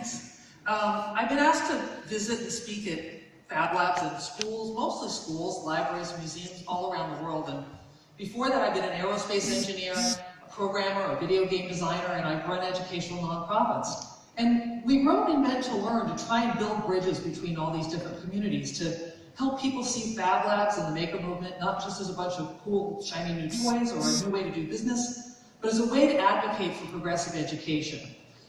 Thanks. I've been asked to visit and speak at Fab Labs in schools, mostly schools, libraries, museums, all around the world. And before that, I've been an aerospace engineer, a programmer, a video game designer, and I've run educational nonprofits. And we wrote Invent to Learn to try and build bridges between all these different communities to help people see Fab Labs and the maker movement not just as a bunch of cool, shiny new toys or a new way to do business, but as a way to advocate for progressive education,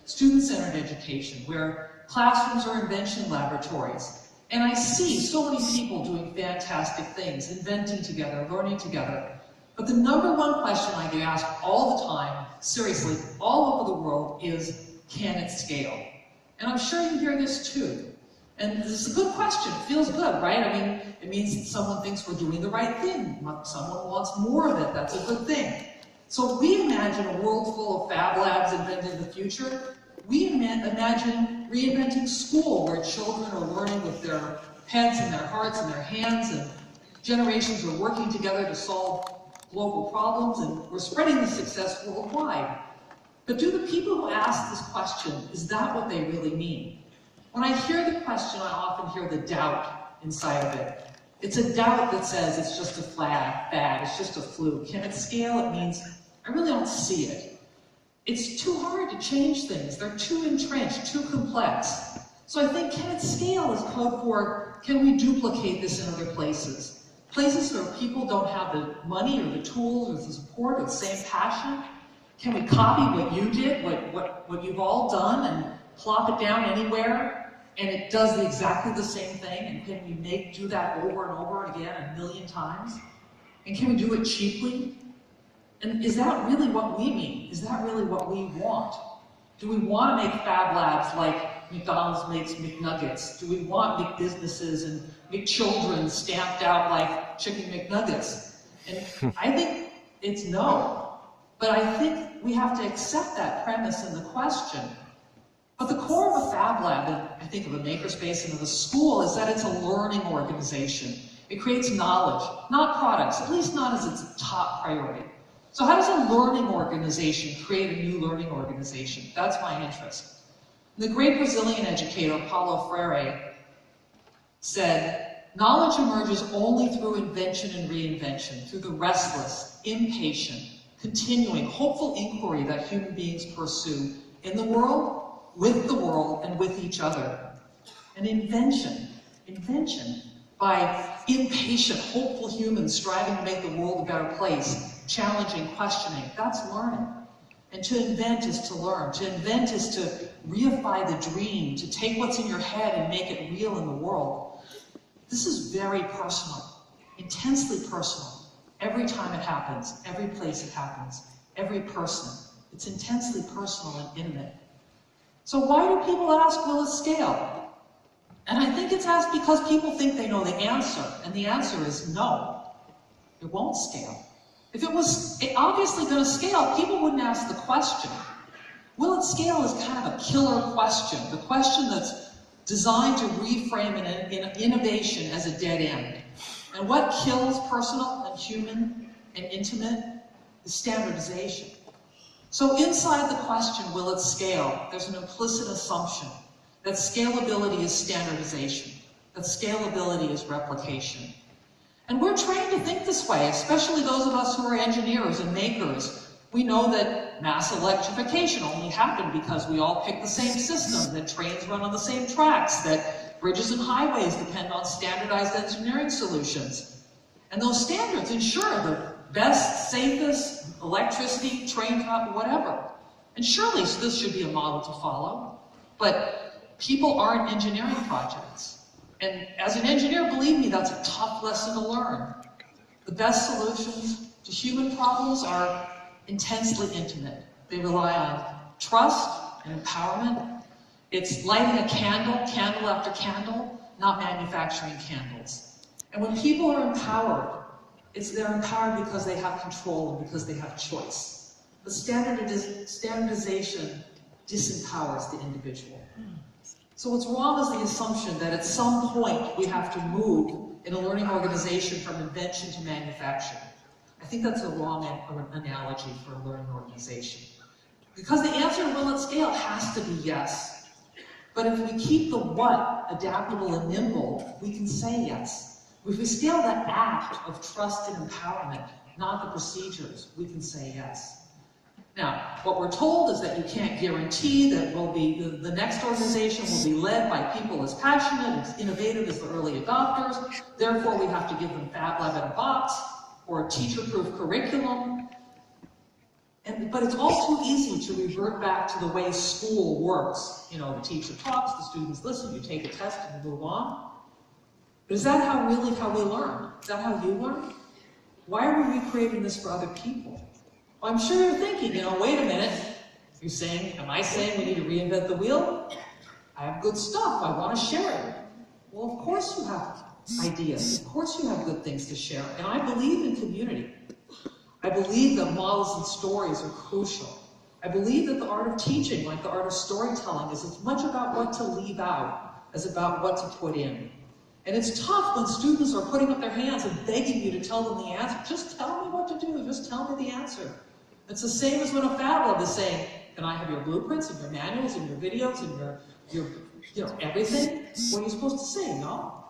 student-centered education, where classrooms are invention laboratories. And I see so many people doing fantastic things, inventing together, learning together. But the number one question I get asked all the time, seriously, all over the world, is, can it scale? And I'm sure you hear this too. And this is a good question. It feels good, right? I mean, it means that someone thinks we're doing the right thing. Someone wants more of it. That's a good thing. So we imagine a world full of Fab Labs inventing the future. We imagine reinventing school, where children are learning with their heads and their hearts and their hands, and generations are working together to solve global problems, and we're spreading the success worldwide. But do the people who ask this question, is that what they really mean? When I hear the question, I often hear the doubt inside of it. It's a doubt that says it's just a fad, it's just a fluke. Can it scale? It means I really don't see it. It's too hard to change things. They're too entrenched, too complex. So I think can it scale is code for, can we duplicate this in other places? Places where people don't have the money or the tools or the support or the same passion. Can we copy what you did, what you've all done, and plop it down anywhere, and it does exactly the same thing? And can we do that over and over again 1,000,000 times? And can we do it cheaply? And is that really what we mean? Is that really what we want? Do we want to make Fab Labs like McDonald's makes McNuggets? Do we want McBusinesses and McChildren stamped out like Chicken McNuggets? And I think it's no. But I think we have to accept that premise in the question. But the core of a Fab Lab, and I think of a makerspace and of a school, is that it's a learning organization. It creates knowledge, not products, at least not as its top priority. So how does a learning organization create a new learning organization? That's my interest. The great Brazilian educator, Paulo Freire, said, knowledge emerges only through invention and reinvention, through the restless, impatient, continuing, hopeful inquiry that human beings pursue in the world, with the world, and with each other. And invention by impatient, hopeful humans striving to make the world a better place, challenging, questioning, that's learning. And to invent is to learn. To invent is to reify the dream, to take what's in your head and make it real in the world. This is very personal, intensely personal. Every time it happens, every place it happens, every person. It's intensely personal and intimate. So why do people ask, will it scale? And I think it's asked because people think they know the answer, and the answer is no, it won't scale. If it was obviously going to scale, people wouldn't ask the question. Will it scale is kind of a killer question, the question that's designed to reframe an innovation as a dead end. And what kills personal and human and intimate is standardization. So inside the question, will it scale, there's an implicit assumption that scalability is standardization, that scalability is replication. And we're trained to think this way, especially those of us who are engineers and makers. We know that mass electrification only happened because we all picked the same system, that trains run on the same tracks, that bridges and highways depend on standardized engineering solutions. And those standards ensure the best, safest electricity, train route, whatever. And surely this should be a model to follow. But people aren't engineering projects. And as an engineer, believe me, that's a tough lesson to learn. The best solutions to human problems are intensely intimate. They rely on trust and empowerment. It's lighting a candle, candle after candle, not manufacturing candles. And when people are empowered, they're empowered because they have control and because they have choice. The standardization disempowers the individual. So what's wrong is the assumption that at some point we have to move in a learning organization from invention to manufacturing. I think that's a wrong analogy for a learning organization. Because the answer to will it scale has to be yes. But if we keep the what adaptable and nimble, we can say yes. If we scale the act of trust and empowerment, not the procedures, we can say yes. Now, what we're told is that you can't guarantee that the next organization will be led by people as passionate and innovative as the early adopters. Therefore, we have to give them Fab Lab in a box or a teacher-proof curriculum. But it's all too easy to revert back to the way school works. You know, the teacher talks, the students listen, you take a test and you move on. But is that really how we learn? Is that how you learn? Why are we recreating this for other people? Well, I'm sure you're thinking, wait a minute. Am I saying we need to reinvent the wheel? I have good stuff, I want to share it. Well, of course you have ideas. Of course you have good things to share. And I believe in community. I believe that models and stories are crucial. I believe that the art of teaching, like the art of storytelling, is as much about what to leave out as about what to put in. And it's tough when students are putting up their hands and begging you to tell them the answer. Just tell me what to do, just tell me the answer. It's the same as when a Fab Lab is saying, can I have your blueprints and your manuals and your videos and your everything? What are you supposed to say? No.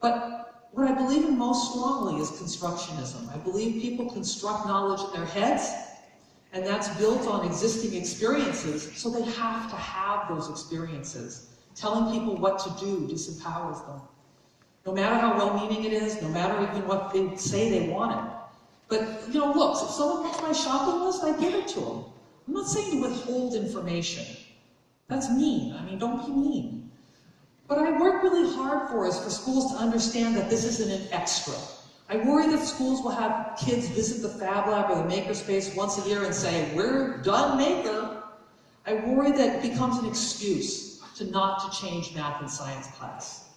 But what I believe in most strongly is constructionism. I believe people construct knowledge in their heads, and that's built on existing experiences, so they have to have those experiences. Telling people what to do disempowers them. No matter how well-meaning it is, no matter even what they say they want it. But, look, if someone wants my shopping list, I give it to them. I'm not saying to withhold information. That's mean. I mean, don't be mean. What I work really hard for is for schools to understand that this isn't an extra. I worry that schools will have kids visit the Fab Lab or the Makerspace once a year and say, we're done Maker. I worry that it becomes an excuse to not to change math and science class.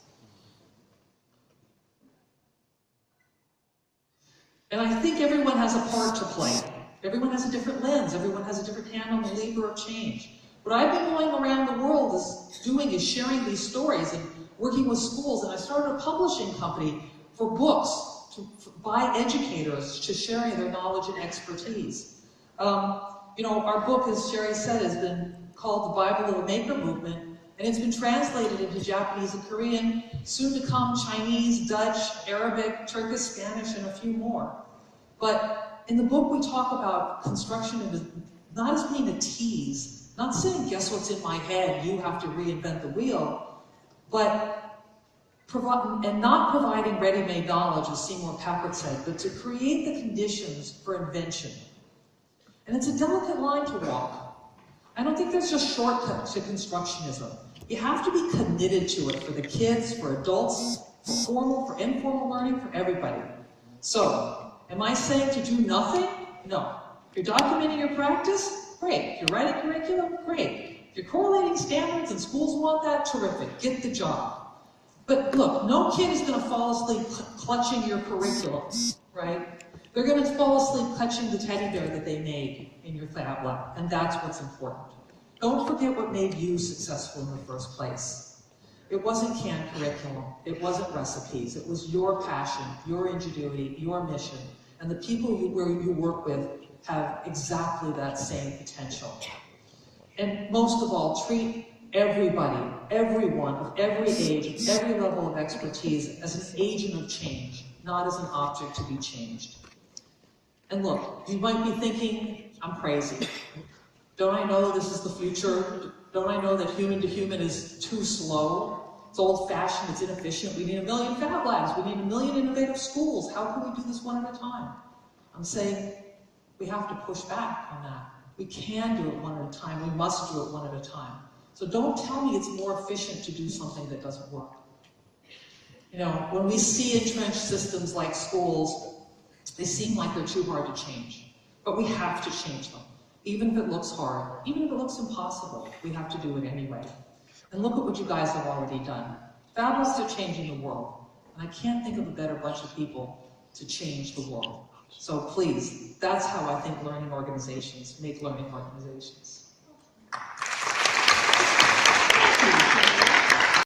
And I think everyone has a part to play. Everyone has a different lens. Everyone has a different hand on the lever of change. What I've been going around the world is sharing these stories and working with schools. And I started a publishing company for books by educators to sharing their knowledge and expertise. Our book, as Sherry said, has been called The Bible of the Maker Movement, and it's been translated into Japanese and Korean, soon to come Chinese, Dutch, Arabic, Turkish, Spanish, and a few more. But in the book we talk about constructionism not as being a tease, not saying, guess what's in my head, you have to reinvent the wheel, but not providing ready-made knowledge, as Seymour Papert said, but to create the conditions for invention. And it's a delicate line to walk. I don't think there's just shortcuts to constructionism. You have to be committed to it for the kids, for adults, for formal, for informal learning, for everybody. So, am I saying to do nothing? No. If you're documenting your practice, great. If you're writing curriculum, great. If you're correlating standards and schools want that, terrific. Get the job. But look, no kid is going to fall asleep clutching your curriculum, right? They're going to fall asleep clutching the teddy bear that they made in your Fab Lab, and that's what's important. Don't forget what made you successful in the first place. It wasn't canned curriculum. It wasn't recipes. It was your passion, your ingenuity, your mission, and the people you work with have exactly that same potential. And most of all, treat everybody, everyone of every age, every level of expertise as an agent of change, not as an object to be changed. And look, you might be thinking, I'm crazy. Don't I know this is the future? Don't I know that human to human is too slow? It's old-fashioned, it's inefficient. We need 1 million Fab Labs. We need 1 million innovative schools. How can we do this one at a time? I'm saying we have to push back on that. We can do it one at a time. We must do it one at a time. So don't tell me it's more efficient to do something that doesn't work. When we see entrenched systems like schools, they seem like they're too hard to change. But we have to change them. Even if it looks hard, even if it looks impossible, we have to do it anyway. And look at what you guys have already done. Fab Labs are changing the world. And I can't think of a better bunch of people to change the world. So please, that's how I think learning organizations make learning organizations.